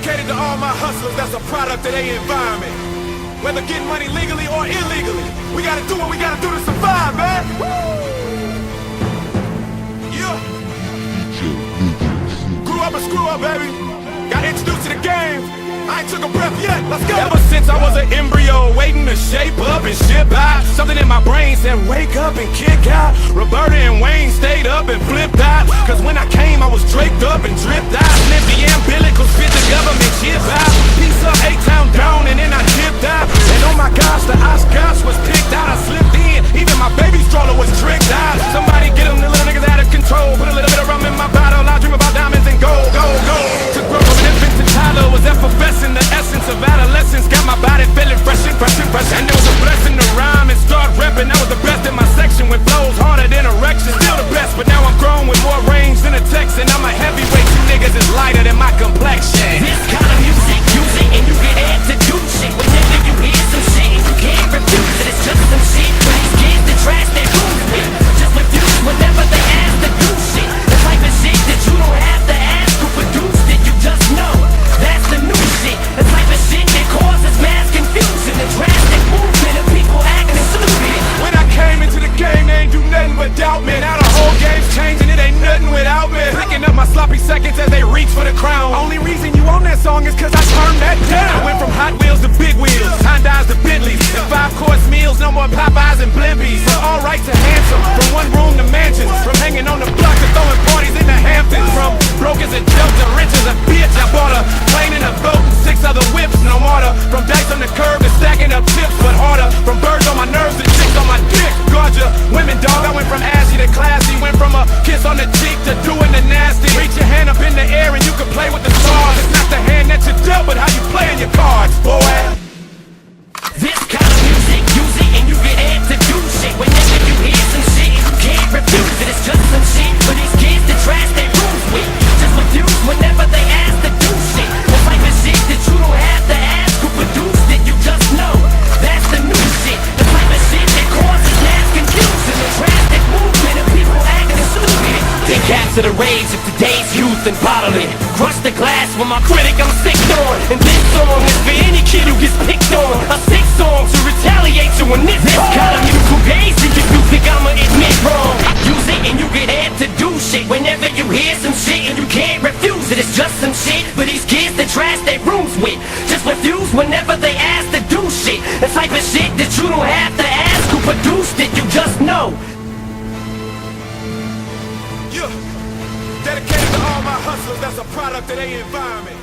Dedicated to all my hustlers that's a product of their environment. Whether getting money legally or illegally, we gotta do what we gotta do to survive, man. Yeah. Grew up and screw up, baby. Got introduced to the game. I ain't took a breath yet, let's go. Ever since I was an embryo, waiting to shape up and ship out, something in my brain said wake up and kick out. Roberta and Wayne stayed up and flipped out, cause when I came I was draped up and dripped out. Sniff the umbilicals, fit the government chip out. Piece up 8-town down and then I dipped out. And oh my gosh, the Oshkosh was picked out. I slipped in, even my baby stroller was tricked out. Somebody get them, the little niggas out of control. Put a little bit of rum in my bottle, I dream about diamonds and gold, gold, gold. To grow from an infant to toddler was effervescent, the essence of adolescence. Got my body feeling fresh and fresh and fresh. And it was a blessing to rhyme and start repping. I was the best in my section with flows harder than erections. Still the best, but now I'm grown with more range than a Texan. I'm a heavyweight, you niggas is lighter than my complexion. This kind of music, use it and you get amped to do shit. Whenever you hear some shit and you can't refuse it, it's just some shit for these kids to trash their rooms with. Just refuse whenever they ask to do shit. The type of shit that you don't have to ask who produced it, you just know. That's the new shit. The type of shit that causes mass confusion. The drastic movement of people acting stupid. When I came into the game, they ain't do nothing but doubt me. Now the whole game's changing, it ain't nothing without me. Picking up my sloppy seconds as they reach for the crown. Only reason you on that song is cause I turned that down. I went from Hot Wheels to big wheels, Hondas to Bentleys, and 5-course meals, no more Popeyes and Blimpies. From all right to handsome, from one room to mansions, from hanging on the block to throwing parties in the Hamptons. From broke as a joke to rich as a bitch, I bought a plane and a boat and 6 other whips, no mortar. From dice on the curb to stacking up chips, but harder. From birds on my nerves to chicks on my dick. Gorgeous women, dog, I went from ashy to classy. Went from a kiss on the cheek to doing the nasty. Reach your hand up in the air and you can play with the stars. It's not the hand that you dealt, but how you playing your cards, boy. This kind of music, use it and you get amped to do shit. Whenever you hear some shit and you can't refuse it, it's just some shit for these kids to trash their rooms with. Just refuse whenever they ask to do shit. The type of shit that you don't have to ask who produced it, you just know. That's the new shit. The type of shit that causes mass confusion. The drastic movement of people acting stupid. They capture the rage of today's youth and bottle it. Crush the glass with my critic I'm sick on. And this song is for any kid who gets picked on. A sick song to retaliate you in this kind of musical gaze. And you think I'ma admit wrong. Use it and you get amped to do shit. Whenever you hear some shit and you can't refuse it, it's just some shit for these kids that trash their rooms with. Just refuse whenever they ask to do shit. The type of shit that you don't have to ask who produced it, you just know. Yeah. Dedicated to all my hustlers that's a product of their environment.